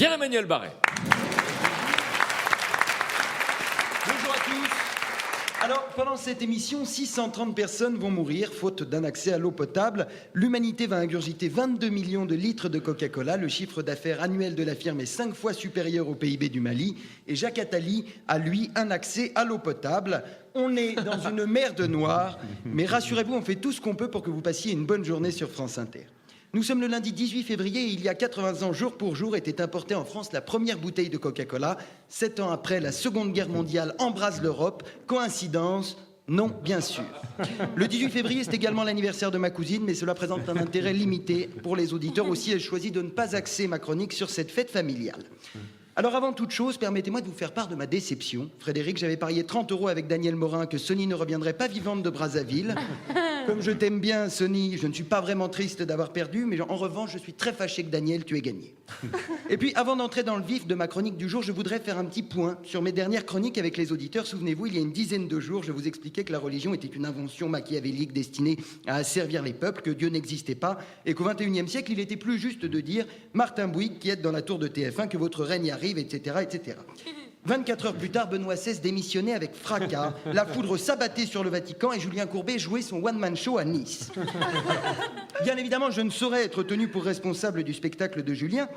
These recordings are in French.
Pierre-Emmanuel Barré. Bonjour à tous. Alors, pendant cette émission, 630 personnes vont mourir faute d'un accès à l'eau potable. L'humanité va ingurgiter 22 millions de litres de Coca-Cola. Le chiffre d'affaires annuel de la firme est 5 fois supérieur au PIB du Mali. Et Jacques Attali a, lui, un accès à l'eau potable. On est dans une mer de noir. Mais rassurez-vous, on fait tout ce qu'on peut pour que vous passiez une bonne journée sur France Inter. Nous sommes le lundi 18 février et il y a 80 ans, jour pour jour, était importée en France la première bouteille de Coca-Cola. 7 ans après, la Seconde Guerre mondiale embrase l'Europe. Coïncidence ? Non, bien sûr. Le 18 février, c'est également l'anniversaire de ma cousine, mais cela présente un intérêt limité pour les auditeurs. Aussi, ai choisi de ne pas axer ma chronique sur cette fête familiale. Alors avant toute chose, permettez-moi de vous faire part de ma déception. Frédéric, j'avais parié 30 € avec Daniel Morin que Sony ne reviendrait pas vivante de Brazzaville. Comme je t'aime bien, Sony, je ne suis pas vraiment triste d'avoir perdu, mais en revanche, je suis très fâché que Daniel, tu aies gagné. Et puis, avant d'entrer dans le vif de ma chronique du jour, je voudrais faire un petit point sur mes dernières chroniques avec les auditeurs. Souvenez-vous, il y a une dizaine de jours, je vous expliquais que la religion était une invention machiavélique destinée à asservir les peuples, que Dieu n'existait pas, et qu'au XXIe siècle, il était plus juste de dire « Martin Bouygues, qui êtes dans la tour de TF1, que votre règne arrive, etc. etc. » 24 heures plus tard, Benoît XVI démissionnait avec fracas, la foudre s'abattait sur le Vatican et Julien Courbet jouait son one-man show à Nice. Bien évidemment, je ne saurais être tenu pour responsable du spectacle de Julien.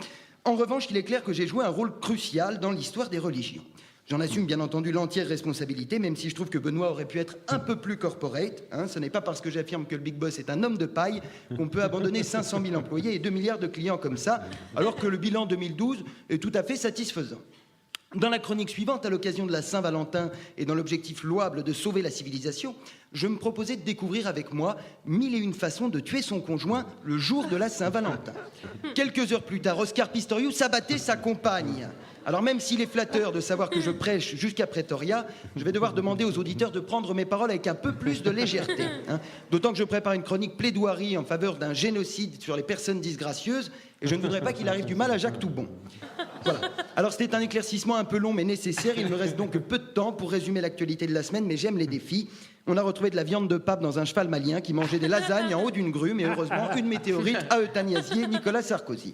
En revanche, il est clair que j'ai joué un rôle crucial dans l'histoire des religions. J'en assume bien entendu l'entière responsabilité, même si je trouve que Benoît aurait pu être un peu plus corporate. Ce n'est pas parce que j'affirme que le Big Boss est un homme de paille qu'on peut abandonner 500 000 employés et 2 milliards de clients comme ça, alors que le bilan 2012 est tout à fait satisfaisant. Dans la chronique suivante, à l'occasion de la Saint-Valentin et dans l'objectif louable de sauver la civilisation, je me proposais de découvrir avec moi 1001 façons de tuer son conjoint le jour de la Saint-Valentin. Quelques heures plus tard, Oscar Pistorius abattait sa compagne. Alors même s'il est flatteur de savoir que je prêche jusqu'à Pretoria, je vais devoir demander aux auditeurs de prendre mes paroles avec un peu plus de légèreté. D'autant que je prépare une chronique plaidoirie en faveur d'un génocide sur les personnes disgracieuses et je ne voudrais pas qu'il arrive du mal à Jacques Toubon. Voilà. Alors c'était un éclaircissement un peu long mais nécessaire. Il me reste donc peu de temps pour résumer l'actualité de la semaine, mais j'aime les défis. On a retrouvé de la viande de pape dans un cheval malien qui mangeait des lasagnes en haut d'une grue, mais heureusement, une météorite a euthanasié Nicolas Sarkozy.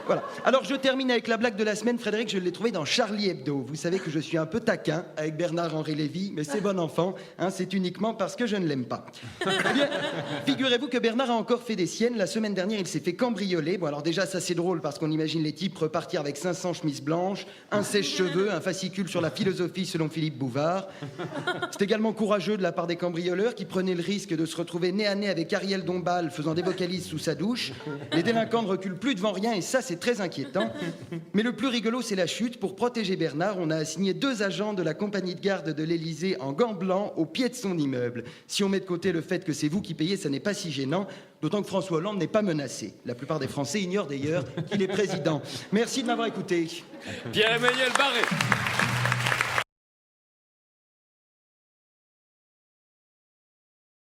Voilà. Alors, je termine avec la blague de la semaine. Frédéric, je l'ai trouvé dans Charlie Hebdo. Vous savez que je suis un peu taquin avec Bernard-Henri Lévy, mais c'est bon enfant, c'est uniquement parce que je ne l'aime pas. Eh bien, figurez-vous que Bernard a encore fait des siennes. La semaine dernière, il s'est fait cambrioler. Bon, alors déjà, ça c'est drôle parce qu'on imagine les types repartir avec 500 chemises blanches, un sèche-cheveux, un fascicule sur la philosophie selon Philippe Bouvard. C'est également courageux de la part des cambrioleurs qui prenaient le risque de se retrouver nez à nez avec Ariel Dombal faisant des vocalises sous sa douche. Les délinquants ne reculent plus devant rien et ça, c'est très inquiétant. Mais le plus rigolo, c'est la chute. Pour protéger Bernard, on a assigné 2 agents de la compagnie de garde de l'Élysée en gants blancs au pied de son immeuble. Si on met de côté le fait que c'est vous qui payez, ça n'est pas si gênant. D'autant que François Hollande n'est pas menacé. La plupart des Français ignorent d'ailleurs qu'il est président. Merci de m'avoir écouté. Pierre-Emmanuel Barré.